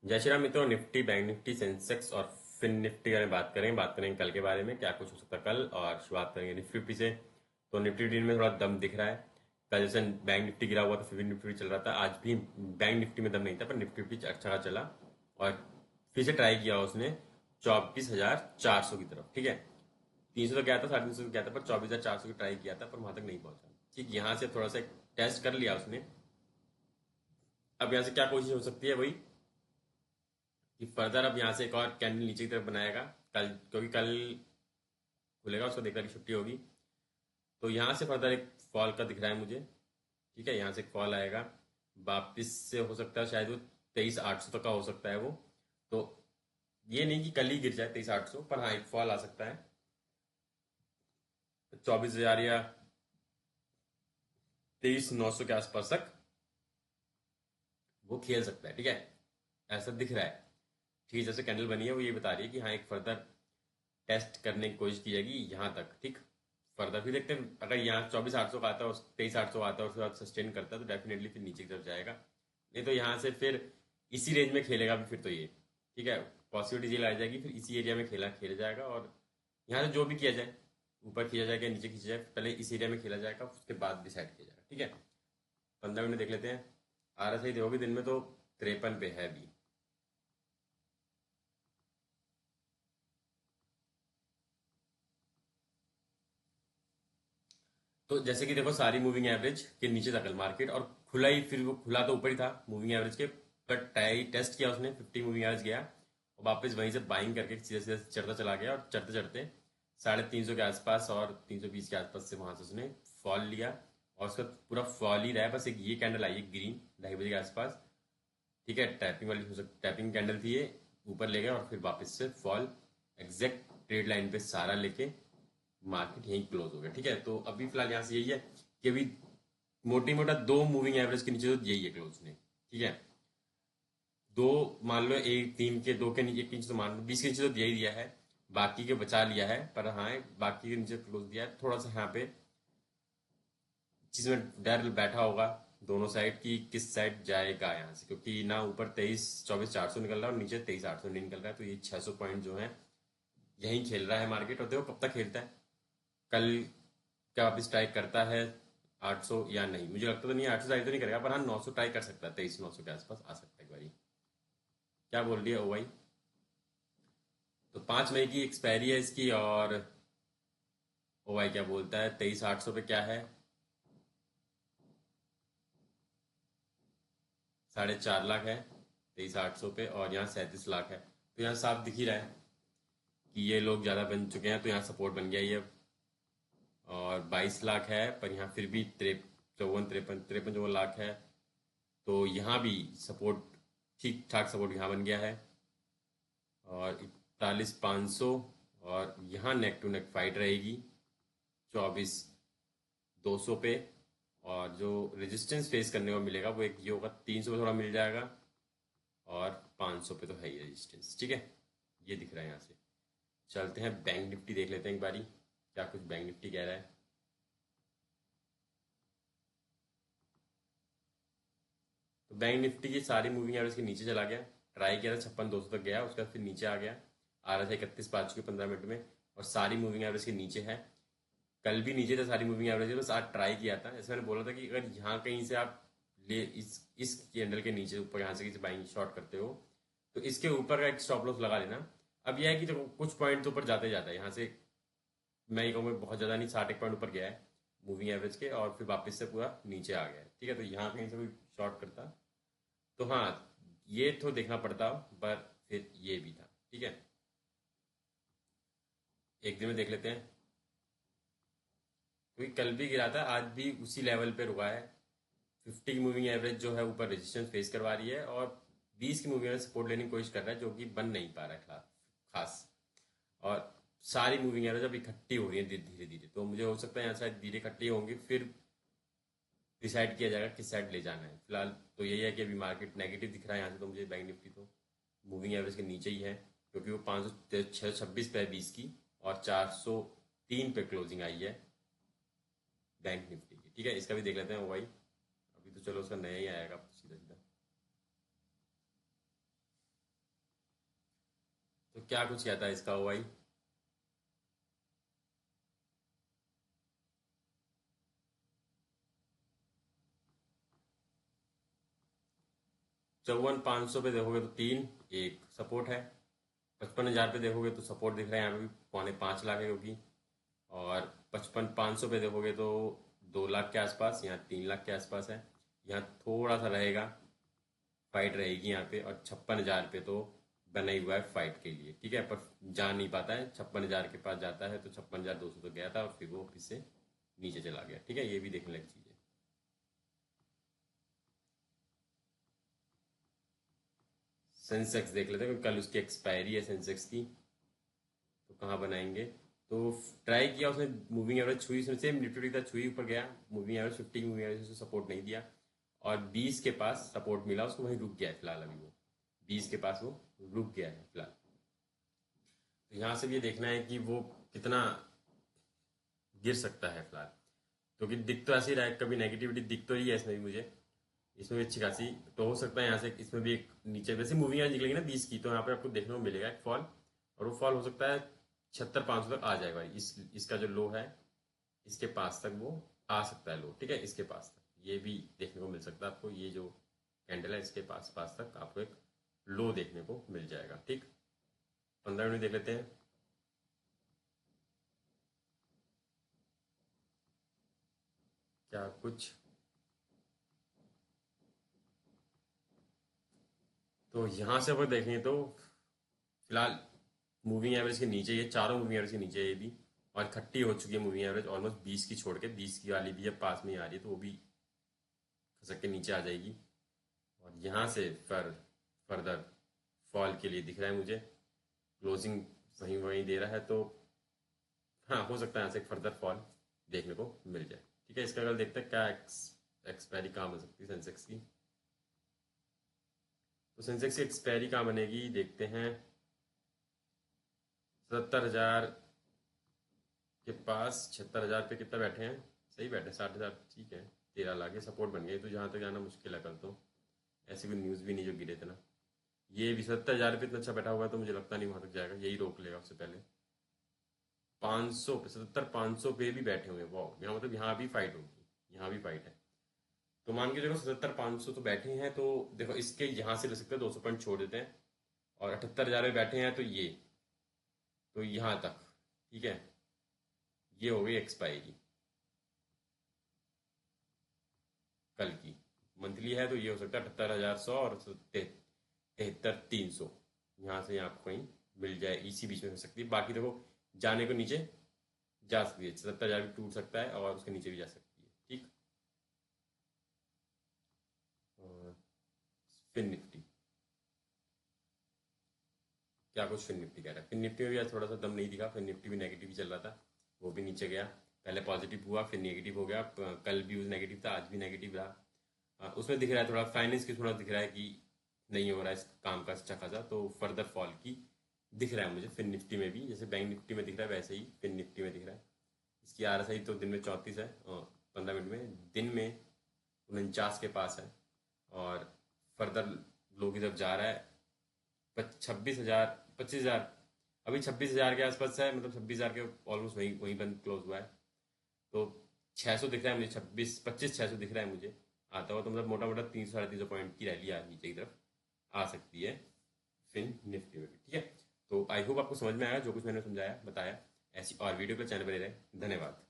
जय श्री राम मित्रों। Nifty, bank Nifty, Sensex और फिन निफ्टी के बारे में बात करेंगे कल के बारे में, क्या कुछ हो सकता है कल। और शुरुआत करेंगे निफ्टी फिफ्टी से। तो निफ्टी फिफ्टी में थोड़ा दम दिख रहा है। कल जैसे बैंक निफ्टी गिरा हुआ था, फिर निफ्टी भी चल रहा था। आज भी बैंक निफ्टी में दम नहीं था, पर निफ्टी फिफ्टी अच्छा खासा चला। और फिर से ट्राई किया उसने 24,400 की तरफ। ठीक है, 300 तो गया था, 350 गया था, पर 24,400 की ट्राई किया था, पर वहां तक नहीं पहुंचा। ठीक, यहाँ से थोड़ा सा टेस्ट कर लिया उसने। अब यहाँ से क्या कोशिश हो सकती है वही, कि फर्दर अब यहाँ से एक और कैंडल नीचे की तरफ बनाएगा कल, क्योंकि कल खुलेगा, उसको देखकर की छुट्टी होगी। तो यहाँ से फर्दर एक फॉल का दिख रहा है मुझे। ठीक है, यहाँ से एक फॉल आएगा, वापिस से हो सकता है शायद वो 23,800 तक का हो सकता है वो। तो ये नहीं कि कल ही गिर जाए 23,800, पर हाँ एक फॉल आ सकता है 24,000 या 23,900 के आसपास तक वो खेल सकता है। ठीक है, ऐसा दिख रहा है। ठीक है, जैसे कैंडल बनी है वो ये बता रही है कि हाँ एक फर्दर टेस्ट करने की कोशिश की जाएगी यहाँ तक। ठीक, फर्दर फिर देखते हैं, अगर यहाँ 24,800 का आता है, 23,800 आता है, उसके बाद सस्टेन करता है, तो डेफिनेटली फिर नीचे की तरफ जाएगा। नहीं तो यहाँ से फिर इसी रेंज में खेलेगा भी फिर तो ये। ठीक है, पॉसिबिलिटी ये लाई जाएगी, फिर इसी एरिया में खेला जाएगा। और यहाँ से जो भी किया जाए, ऊपर खींचा जाएगा, नीचे खींचा जाए, पहले इस एरिया में खेला जाएगा, उसके बाद डिसाइड किया जाएगा। ठीक है, 15 मिनट देख लेते हैं। RSI देखोगे दिन में तो 53 पे है अभी। तो जैसे कि देखो, सारी मूविंग एवरेज के नीचे था कल मार्केट, और खुला ही, फिर वो खुला तो ऊपर ही था मूविंग एवरेज के, बट टाई टेस्ट किया उसने, 50 मूविंग एवरेज गया, और वापस वहीं से बाइंग करके सीधे सीधे चढ़ता चला गया, और चढ़ते चढ़ते 350 के आसपास और 320 के आसपास से वहां से उसने फॉल लिया। और उसका पूरा फॉल ही रहा है, बस एक ये कैंडल आई है ग्रीन 2:30 बजे के आसपास। ठीक है, टैपिंग वाली हो सकती, टैपिंग कैंडल थी ये, ऊपर ले गया और फिर वापस से फॉल, एग्जैक्ट ट्रेड लाइन पे सारा लेके मार्केट यहीं क्लोज हो गया। ठीक है, तो अभी फिलहाल यहाँ से यही है कि अभी मोटी मोटा दो मूविंग एवरेज के नीचे तो यही है क्लोज ने। ठीक है, दो, मान लो एक तीन के दो के नीचे, एक के नीचे तो मान लो 20 के नीचे तो यही दिया है, बाकी के बचा लिया है, पर हाँ बाकी के नीचे क्लोज दिया है। थोड़ा सा यहाँ पे चीज में डर बैठा होगा दोनों साइड की, किस साइड जाएगा यहाँ से, क्योंकि ना ऊपर 23,24,400 निकल रहा है और नीचे 23,800 नहीं निकल रहा है। तो ये 600 पॉइंट जो है यहीं खेल रहा है मार्केट, और देखो कब तक खेलता है। कल क्या वापस ट्राई करता है 800 या नहीं, मुझे लगता तो नहीं 800 ट्राई तो नहीं करेगा, पर हाँ 900 ट्राई कर सकता है, 23,900 के आसपास आ सकता है एक बारी। क्या बोल रही है ओवाई? तो 5 मई की एक्सपायरी है इसकी, और ओवाई क्या बोलता है 23,800 पे क्या है, 4.5 लाख है 23,800 पे, और यहाँ 37 लाख है। तो यहाँ साफ दिख ही रहा है कि ये लोग ज्यादा बन चुके हैं, तो यहाँ सपोर्ट बन गया ये। और 22 लाख है, पर यहाँ फिर भी 54 है। तो यहाँ भी सपोर्ट, ठीक ठाक सपोर्ट यहाँ बन गया है। और 41,500, और यहाँ नेक टू नेक फाइट रहेगी 24,200 पे। और जो रेजिस्टेंस फेस करने को मिलेगा वो एक ये होगा, 300 पे थोड़ा मिल जाएगा, और 500 पे तो है ही रेजिस्टेंस। ठीक है, ये दिख रहा है यहाँ से। चलते हैं बैंक निफ्टी देख लेते हैं एक बारी, क्या कुछ बैंक निफ्टी कह रहा है। तो बैंक निफ्टी की सारी मूविंग एवरेज के नीचे चला गया, ट्राई किया था 56,200 तक गया, उसके बाद फिर नीचे आ गया। आ रहा था 31 पा चुके 15 मिनट में, और सारी मूविंग एवरेज के नीचे है। कल भी नीचे था सारी मूविंग एवरेज, बस आज ट्राई किया था। जैसे मैंने बोला था कि अगर यहाँ कहीं से आप ले इस कैंडल के नीचे ऊपर यहाँ से किसी बाइंग शॉर्ट करते हो, तो इसके ऊपर का एक स्टॉप लॉस लगा लेना। अब यह है कि देखो कुछ पॉइंट तो ऊपर जाते जाता है यहाँ से, मैं ये कहूँगा बहुत ज़्यादा नहीं, 60 एक पॉइंट ऊपर गया है मूविंग एवरेज के, और फिर वापस से पूरा नीचे आ गया है। ठीक है, तो यहाँ कहीं से कोई शॉर्ट करता तो हाँ ये तो देखना पड़ता, पर फिर ये भी था। ठीक है, एक दिन में देख लेते हैं, क्योंकि कल भी गिरा था, आज भी उसी लेवल पे रुका है। 50 की मूविंग एवरेज जो है ऊपर रेजिस्टेंस फेस करवा रही है, और 20 की मूविंग एवरेज सपोर्ट लेने की कोशिश कर रहा है, जो कि बन नहीं पा रहा है खास। और सारी मूविंग एवरेज अब इकट्ठी हो रही है धीरे धीरे, तो मुझे हो सकता है यहाँ शायद धीरे इकट्ठी होंगी, फिर डिसाइड किया जाएगा किस साइड ले जाना है। फिलहाल तो यही है कि अभी मार्केट नेगेटिव दिख रहा है यहाँ से, तो मुझे बैंक निफ्टी तो मूविंग एवरेज के नीचे ही है, क्योंकि वो 526 पे है 20 की, और 403 पे क्लोजिंग आई है बैंक निफ्टी की। ठीक है, इसका भी देख लेते हैं भाई। अभी तो चलो उसका नया ही आएगा सीधा सीधा। क्या कुछ कहता है इसका ओवाई? 54,500 पे देखोगे तो 3 1 सपोर्ट है। 55,000 पे देखोगे तो सपोर्ट दिख रहा है यहाँ पे भी, 4.5 लाख है क्योंकि। और 55,500 पे देखोगे तो 2 लाख के आसपास, यहाँ 3 लाख के आसपास है। यहाँ थोड़ा सा रहेगा, फाइट रहेगी यहाँ पे। और 56,000 पे तो बना ही हुआ है फाइट के लिए, ठीक है। पर जा नहीं पाता है, 56,000 के पास जाता है तो 56,200 तो गया था और फिर वो फिर से नीचे चला गया, ठीक है। ये भी देखने लायक चीज़ है। सेंसेक्स देख लेते हैं, क्योंकि कल उसकी एक्सपायरी है सेंसेक्स की। तो कहाँ बनाएंगे? तो ट्राई किया उसने, मूविंग एवरेज छुई, उसने सेम निफ्टी का छुई, ऊपर गया, मूविंग एवरेज 50 मूविंग एवरेज से सपोर्ट नहीं दिया। और 20 के पास सपोर्ट मिला उसको, वहीं रुक गया है फिलहाल। अभी वो 20 के पास वो रुक गया है फिलहाल। तो यहाँ से भी ये देखना है कि वो कितना गिर सकता है फिलहाल। क्योंकि दिख तो ऐसे ही रहा है, कभी नेगेटिविटी दिख तो रही है इसमें भी मुझे, इसमें भी अच्छी खासी। तो हो सकता है यहाँ से इसमें भी एक नीचे वैसे मूविंग एवरेज निकलेगी ना 20 की, तो यहाँ पे आपको देखने को मिलेगा एक फॉल। और वो फॉल हो सकता है 76,500 तक आ जाएगा। इसका जो लो है, इसके पास तक वो आ सकता है लो, ठीक है। इसके पास तक ये भी देखने को मिल सकता है आपको। ये जो कैंडल है इसके पास पास तक आपको एक लो देखने को मिल जाएगा, ठीक। 15 मिनट देख लेते हैं क्या कुछ। तो यहाँ से अगर देखें तो फिलहाल मूविंग एवरेज के नीचे, ये चारों मूविंग एवरेज के नीचे है ये भी। और खट्टी हो चुकी है मूविंग एवरेज ऑलमोस्ट 20 की छोड़ के, 20 की वाली भी अब पास में ही आ रही है, तो वो भी खसक के नीचे आ जाएगी। और यहाँ से फर्दर फॉल के लिए दिख रहा है मुझे, क्लोजिंग वहीं वहीं दे रहा है। तो हाँ, हो सकता है यहाँ से एक फर्दर फॉल देखने को मिल जाए, ठीक है। इसका कल देखते हैं क्या एक्सपायरी कहाँ बन सकती है सेंसेक्स की। तो सेंसेक्स की एक्सपायरी कहाँ बनेगी देखते हैं। 77,000 के पास, 76,000 पे कितना बैठे हैं, सही बैठे हैं 60,000, ठीक है। 13 लाख के सपोर्ट बन गए, तो जहाँ तक जाना मुश्किल है कल तो। ऐसी कोई न्यूज़ भी नहीं जो गिरे थे ना। ये भी 77,000 पे इतना अच्छा बैठा हुआ है, तो मुझे लगता नहीं वहां तक जाएगा, यही रोक लेगा उससे पहले। 500 पे, 77,500 पे भी बैठे हुए हैं, वाह। यहाँ मतलब यहाँ भी फाइट होगी, यहाँ भी फाइट है। तो मान के चलो 77,500 तो बैठे हैं, तो देखो इसके यहाँ से ले सकते हैं, 200 पॉइंट छोड़ देते हैं। और 78,000 में बैठे हैं, तो ये, तो यहाँ तक, ठीक है। ये हो गई एक्सपायरी कल की। मंथली है तो ये हो सकता है 78,100 और 73,300, यहाँ से आपको कहीं मिल जाए, इसी बीच में हो सकती है। बाकी देखो जाने को नीचे जा सकती है, 77,000 भी टूट सकता है और उसके नीचे भी जा सकती है, ठीक। और फिर निफ्टी, क्या कुछ फिर निफ्टी कह रहा है। फिर निफ्टी में भी आज थोड़ा सा दम नहीं दिखा, फिर निफ्टी भी नेगेटिव ही चल रहा था, वो भी नीचे गया। पहले पॉजिटिव हुआ फिर नेगेटिव हो गया, कल भी नेगेटिव था, आज भी नेगेटिव रहा। उसमें दिख रहा है थोड़ा फाइनेंस की, थोड़ा दिख रहा है कि नहीं हो रहा है इस काम का अच्छा खासा, तो फर्दर फॉल की दिख रहा है मुझे फिर निफ्टी में भी। जैसे बैंक निफ्टी में दिख रहा है वैसे ही फिर निफ्टी में दिख रहा है। इसकी RSI तो दिन में 34 है, 15 मिनट में, दिन में 49 के पास है। और फर्दर लो की तरफ जा रहा है। 26,000, 25,000, अभी 26,000 के आसपास है, मतलब 26,000 के ऑलमोस्ट वहीं वहीं बंद क्लोज हुआ है। तो 600 दिख रहा है मुझे, 26 25 600 दिख रहा है मुझे आता हुआ। तो मतलब मोटा मोटा 300 साढ़े 300 पॉइंट की रैली आज नीचे की तरफ आ सकती है फिन निफ्टी में भी, ठीक है। तो आई होप आपको समझ में आया जो कुछ मैंने समझाया बताया। ऐसी और वीडियो के चैनल बने रहे, धन्यवाद।